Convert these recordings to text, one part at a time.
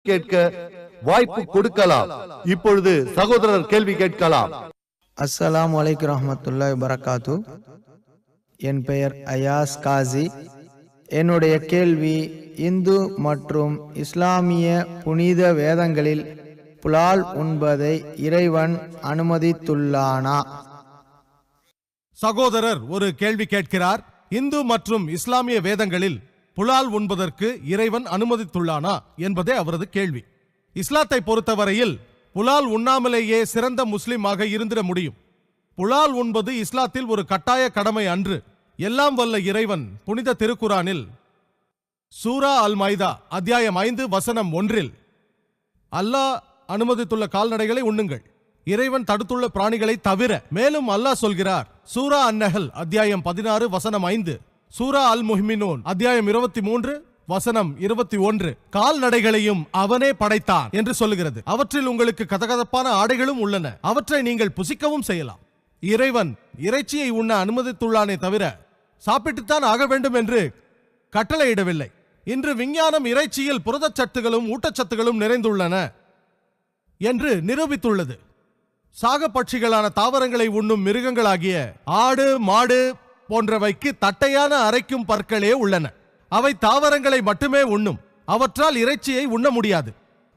கேட்க வாய்ப்பு கொடுக்கலாம். இப்பொழுது சகோதரர் கேள்வி கேட்கலாம். அஸ்ஸலாமு அலைக்கும் ரஹ்மத்துல்லாஹி வபரகாத்து. என் பெயர் அயாஸ் காசி. என்னுடைய கேள்வி, இந்து மற்றும் இஸ்லாமிய புனித வேதங்களில் புலால் உண்பதை இறைவன் அனுமதித்துள்ளானா? சகோதரர் ஒரு கேள்வி கேட்கிறார். இந்து மற்றும் இஸ்லாமிய வேதங்களில் புலால் உண்பதற்கு இறைவன் அனுமதித்துள்ளானா என்பதே அவரது கேள்வி. இஸ்லாத்தை பொறுத்தவரையில் புலால் உண்ணாமலேயே சிறந்த முஸ்லிமாக இருந்திட முடியும். புலால் உண்பது இஸ்லாத்தில் ஒரு கட்டாய கடமை அன்று. எல்லாம் வல்ல இறைவன் புனித திருக்குரானில் சூரா அல் மைதா அத்தியாயம் 5 வசனம் 1 அல்லாஹ் அனுமதித்துள்ள கால்நடைகளை உண்ணுங்கள், இறைவன் தடுத்துள்ள பிராணிகளை தவிர. மேலும் அல்லாஹ் சொல்கிறார் சூரா அந்நஹல் அத்தியாயம் 16 வசனம் 5, சூரா அல் முஹ்மினூன் அத்தியாயம் 23 வசனம் 21 கால்நடைகளையும் அவனே படைத்தான் என்று சொல்லுகிறது. அவற்றில் உங்களுக்கு கதகதப்பான ஆடைகளும் உள்ளன, அவற்றை நீங்கள் புசிக்கவும் செய்யலாம். இறைவன் இறைச்சியை உண்ண அனுமதித்துள்ளானே தவிர சாப்பிட்டுத்தான் ஆக வேண்டும் என்று கட்டளையிடவில்லை. இன்று விஞ்ஞானம் இறைச்சியில் புரதச்சத்துகளும் ஊட்டச்சத்துகளும் நிறைந்துள்ளன என்று நிரூபித்துள்ளது. சாக பட்சிகளான தாவரங்களை உண்ணும் மிருகங்களாகிய ஆடு மாடு போன்றவைக்கு தட்டையான அரைக்கும் பற்களே உள்ளன. அவை தாவரங்களை மட்டுமே உண்ணும், அவற்றால் இறைச்சியை உண்ண முடியாது.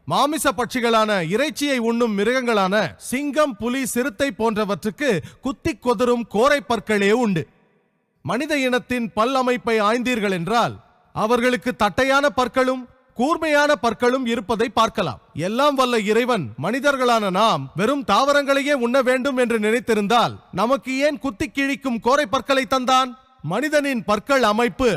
மாமிச பட்சிகளான இறைச்சியை உண்ணும் மிருகங்களான சிங்கம் புலி சிறுத்தை போன்றவற்றுக்கு குத்தி கொதரும் கோரை பற்களே உண்டு. மனித இனத்தின் பல் அமைப்பை ஆய்ந்தீர்கள் என்றால் அவர்களுக்கு தட்டையான பற்களும் கூர்மையான பற்களும் இருப்பதை பார்க்கலாம். எல்லாம் வல்ல இறைவன் மனிதர்களான நாம் வெறும் தாவரங்களையே உண்ண வேண்டும் என்று நினைத்திருந்தால் நமக்கு ஏன் குத்தி கிழிக்கும் கோரை பற்களை தந்தான்? மனிதனின் பற்கள் அமைப்பு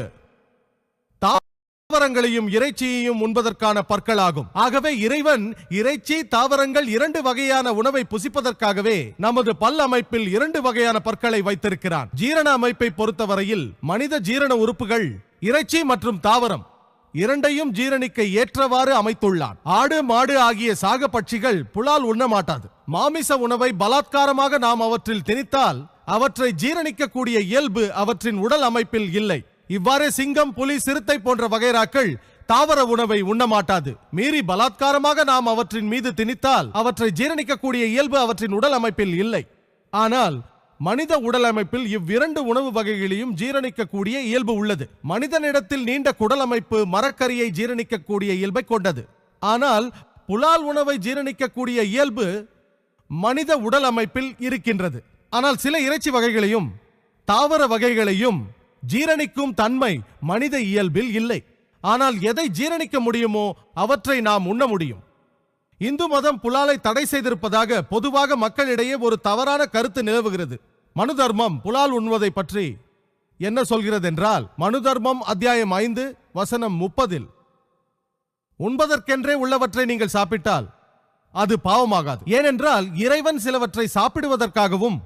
தாவரங்களையும் இறைச்சியையும் உண்பதற்கான பற்களாகும். ஆகவே இறைவன் இறைச்சி தாவரங்கள் 2 வகையான உணவை புசிப்பதற்காகவே நமது பல் அமைப்பில் 2 வகையான பற்களை வைத்திருக்கிறான். ஜீரண அமைப்பை பொறுத்தவரையில் மனித ஜீரண உறுப்புகள் இறைச்சி மற்றும் தாவரம் இரண்டையும் ஜீரணிக்க ஏற்றவாறு அமைத்துள்ளான். ஆடு மாடு ஆகிய சாக பட்சிகள் புலால் உண்ண மாட்டாது. மாமிச உணவை பலாத்காரமாக நாம் அவற்றில் திணித்தால் அவற்றை ஜீரணிக்கக்கூடிய இயல்பு அவற்றின் உடல் அமைப்பில் இல்லை. இவ்வாறே சிங்கம் புலி சிறுத்தை போன்ற வகைராக்கள் தாவர உணவை உண்ண மாட்டாது. மீறி பலாத்காரமாக நாம் அவற்றின் மீது திணித்தால் அவற்றை ஜீரணிக்கக்கூடிய இயல்பு அவற்றின் உடல் அமைப்பில் இல்லை. ஆனால் மனித உடல் அமைப்பில் இவ்விரண்டு உணவு வகைகளையும் ஜீரணிக்கக்கூடிய இயல்பு உள்ளது. மனிதனிடத்தில் நீண்ட குடல் அமைப்பு மரக்கரியை ஜீரணிக்கக்கூடிய இயல்பை கொண்டது. ஆனால் புலால் உணவை ஜீரணிக்கக்கூடிய இயல்பு மனித உடல் அமைப்பில் இருக்கின்றது. ஆனால் சில இறைச்சி வகைகளையும் தாவர வகைகளையும் ஜீரணிக்கும் தன்மை மனித இயல்பில் இல்லை. ஆனால் எதை ஜீரணிக்க முடியுமோ அவற்றை நாம் உண்ண முடியும். இந்து மதம் புலாலை தடை செய்திருப்பதாக பொதுவாக மக்களிடையே ஒரு தவறான கருத்து நிலவுகிறது. மனு தர்மம் புலால் உண்வதை பற்றி என்ன சொல்கிறது என்றால், மனு தர்மம் அத்தியாயம் 5 வசனம் 30 உண்பதற்கென்றே உள்ளவற்றை நீங்கள் சாப்பிட்டால் அது பாவமாகாது. ஏனென்றால் இறைவன் சிலவற்றை சாப்பிடுவதற்காகவும்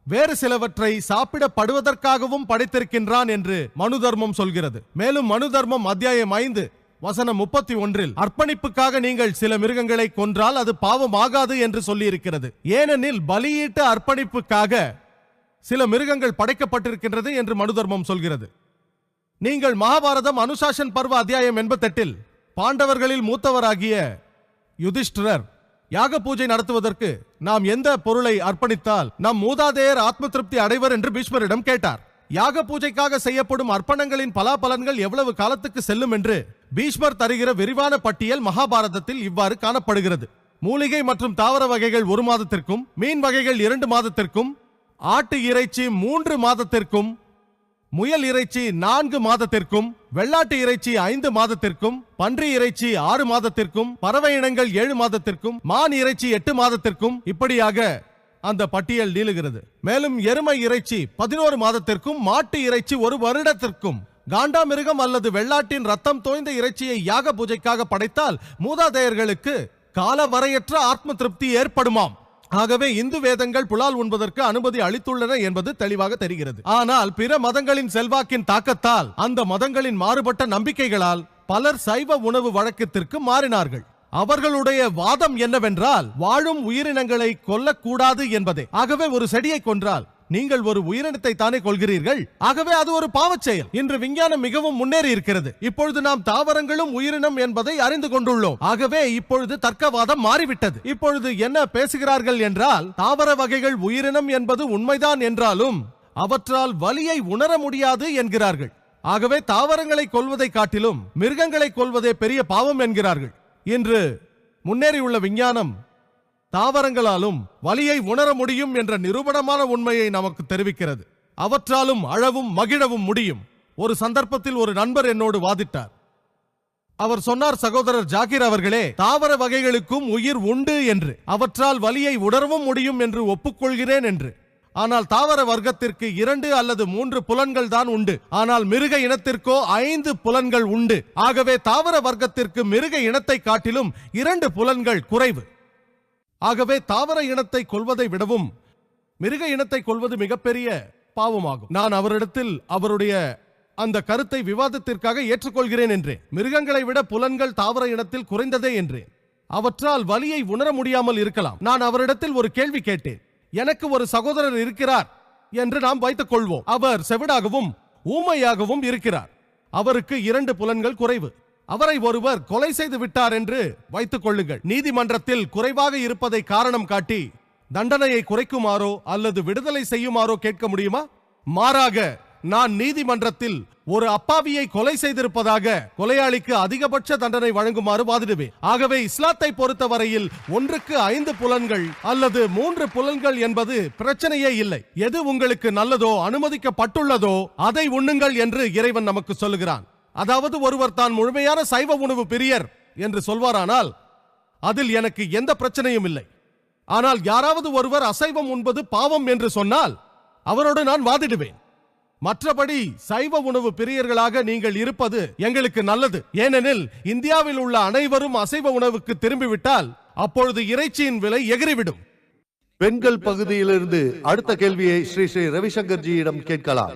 வேறு சிலவற்றை சாப்பிடப்படுவதற்காகவும் படைத்திருக்கின்றான் என்று மனு தர்மம் சொல்கிறது. மேலும் மனு தர்மம் அத்தியாயம் 5 வசனம் 31 அர்ப்பணிப்புக்காக நீங்கள் சில மிருகங்களை கொன்றால் அது பாவமாகாது என்று சொல்லி இருக்கிறது. ஏனெனில் பலியீட்டு அர்ப்பணிப்புக்காக சில மிருகங்கள் படைக்கப்பட்டிருக்கின்றது என்று மனு தர்மம் சொல்கிறது. நீங்கள் மகாபாரதம் அனுசாசன் பர்வ அத்தியாயம் 88 பாண்டவர்களில் மூத்தவராகிய யுதிஷ்டிரர் யாக பூஜை நடத்துவதற்கு நாம் எந்த பொருளை அர்ப்பணித்தால் நம் மூதாதையர் ஆத்ம திருப்தி அடைவர் என்று பீஷ்மரிடம் கேட்டார். யாக பூஜைக்காக செய்யப்படும் அர்ப்பணங்களின் பலாபலன்கள் எவ்வளவு காலத்துக்கு செல்லும் என்று பீஷ்மர் தருகிற விரிவான பட்டியல் மகாபாரதத்தில் இவ்வாறு காணப்படுகிறது. மூலிகை மற்றும் தாவர வகைகள் 1 மாதத்திற்கும், மீன் வகைகள் 2 மாதத்திற்கும், ஆட்டு இறைச்சி 3 மாதத்திற்கும், முயல் இறைச்சி 4 மாதத்திற்கும், வெள்ளாட்டு இறைச்சி 5 மாதத்திற்கும், பன்றி இறைச்சி 6 மாதத்திற்கும், பறவை இனங்கள் 7 மாதத்திற்கும், மான் இறைச்சி 8 மாதத்திற்கும், இப்படியாக அந்த பட்டியல் நீளுகிறது. மேலும் எருமை இறைச்சி 11 மாதத்திற்கும், மாட்டு இறைச்சி 1 வருடத்திற்கும், காண்டாமிருகம் அல்லது வெள்ளாட்டின் ரத்தம் தோய்ந்த இறைச்சியை யாக பூஜைக்காக படைத்தால் மூதாதையர்களுக்கு கால வரையற்ற ஆத்ம திருப்தி ஏற்படுமாம். ஆகவே இந்து வேதங்கள் புலால் உண்பதற்கு அனுமதி அளித்துள்ளன என்பது தெளிவாக தெரிகிறது. ஆனால் பிற மதங்களின் செல்வாக்கின் தாக்கத்தால் அந்த மதங்களின் மாறுபட்ட நம்பிக்கைகளால் பலர் சைவ உணவு வழக்கத்திற்கு மாறினார்கள். அவர்களுடைய வாதம் என்னவென்றால் வாழும் உயிரினங்களை கொல்லக்கூடாது என்பதே. ஆகவே ஒரு செடியை கொன்றால் நீங்கள் ஒரு உயிரினத்தை தானே கொள்கிறீர்கள், ஆகவே அது ஒரு பாவச் செயல். இன்று விஞ்ஞானம் மிகவும் முன்னேறி இருக்கிறது. இப்பொழுது நாம் தாவரங்களும் உயிரினம் என்பதை அறிந்து கொண்டுள்ளோம். ஆகவே இப்பொழுது தர்க்கவாதம் மாறிவிட்டது. இப்பொழுது என்ன பேசுகிறார்கள் என்றால், தாவர வகைகள் உயிரினம் என்பது உண்மைதான் என்றாலும் அவற்றால் வலியை உணர முடியாது என்கிறார்கள். ஆகவே தாவரங்களை கொல்வதை காட்டிலும் மிருகங்களை கொல்வதே பெரிய பாவம் என்கிறார்கள். இன்று முன்னேறியுள்ள விஞ்ஞானம் தாவரங்களாலும் வலியை உணர முடியும் என்ற நிரூபணமான உண்மையை நமக்கு தெரிவிக்கிறது. அவற்றாலும் அழவும் மகிழவும் முடியும். ஒரு சந்தர்ப்பத்தில் ஒரு நண்பர் என்னோடு வாதிட்டார். அவர் சொன்னார், சகோதரர் ஜாகிர் அவர்களே, தாவர வகைகளுக்கும் உயிர் உண்டு என்று, அவற்றால் வலியை உணரவும் முடியும் என்று ஒப்புக்கொள்கிறேன் என்று. ஆனால் தாவர வர்க்கத்திற்கு 2 அல்லது 3 புலன்கள் தான் உண்டு. ஆனால் மிருக இனத்திற்கோ 5 புலன்கள் உண்டு. ஆகவே தாவர வர்க்கத்திற்கு மிருக இனத்தை காட்டிலும் 2 புலன்கள் குறைவு. ஆகவே தாவர இனத்தை கொல்வதை விடவும் மிருக இனத்தை கொல்வது மிகப்பெரிய பாவமாகும். நான் அவரிடத்தில் அவருடைய அந்த கருத்தை விவாதத்திற்காக ஏற்றுக்கொள்கிறேன் என்றேன். மிருகங்களை விட புலன்கள் தாவர இனத்தில் குறைந்ததே என்றேன். அவற்றால் வலியை உணர முடியாமல் இருக்கலாம். நான் அவரிடத்தில் ஒரு கேள்வி கேட்டேன். எனக்கு ஒரு சகோதரர் இருக்கிறார் என்று நாம் வைத்துக் கொள்வோம். அவர் செவிடாகவும் ஊமையாகவும் இருக்கிறார். அவருக்கு 2 புலன்கள் குறைவு. அவரை ஒருவர் கொலை செய்து விட்டார் என்று வைத்துக் கொள்ளுங்கள். நீதிமன்றத்தில் குறைவாக இருப்பதை காரணம் காட்டி தண்டனையை குறைக்குமாறோ அல்லது விடுதலை செய்யுமாறோ கேட்க முடியுமா? மாறாக நான் நீதிமன்றத்தில் ஒரு அப்பாவியை கொலை செய்திருப்பதாக கொலையாளிக்கு அதிகபட்ச தண்டனை வழங்குமாறு வாதிடுவேன். ஆகவே இஸ்லாத்தை பொறுத்தவரையில் 1க்கு 5 புலன்கள் அல்லது 3 புலன்கள் என்பது பிரச்சனையே இல்லை. எது உங்களுக்கு நல்லதோ அனுமதிக்கப்பட்டுள்ளதோ அதை உண்ணுங்கள் என்று இறைவன் நமக்கு சொல்லுகிறான். அதாவது ஒருவர் தான் முழுமையான சைவ உணவு பிரியர் என்று சொல்வாரானால் அதில் எனக்கு எந்த பிரச்சனையும் இல்லை. ஆனால் யாராவது ஒருவர் அசைவம் உண்பது பாவம் என்று சொன்னால் அவரோடு நான் வாதிடுவேன். மற்றபடி சைவ உணவு பிரியர்களாக நீங்கள் இருப்பது எங்களுக்கு நல்லது. ஏனெனில் இந்தியாவில் உள்ள அனைவரும் அசைவ உணவுக்கு திரும்பிவிட்டால் அப்பொழுது இறைச்சியின் விலை எகிறிவிடும். பெண்கள் பகுதியிலிருந்து அடுத்த கேள்வியை ஸ்ரீ ரவிசங்கர் ஜியிடம் கேட்கலாம்.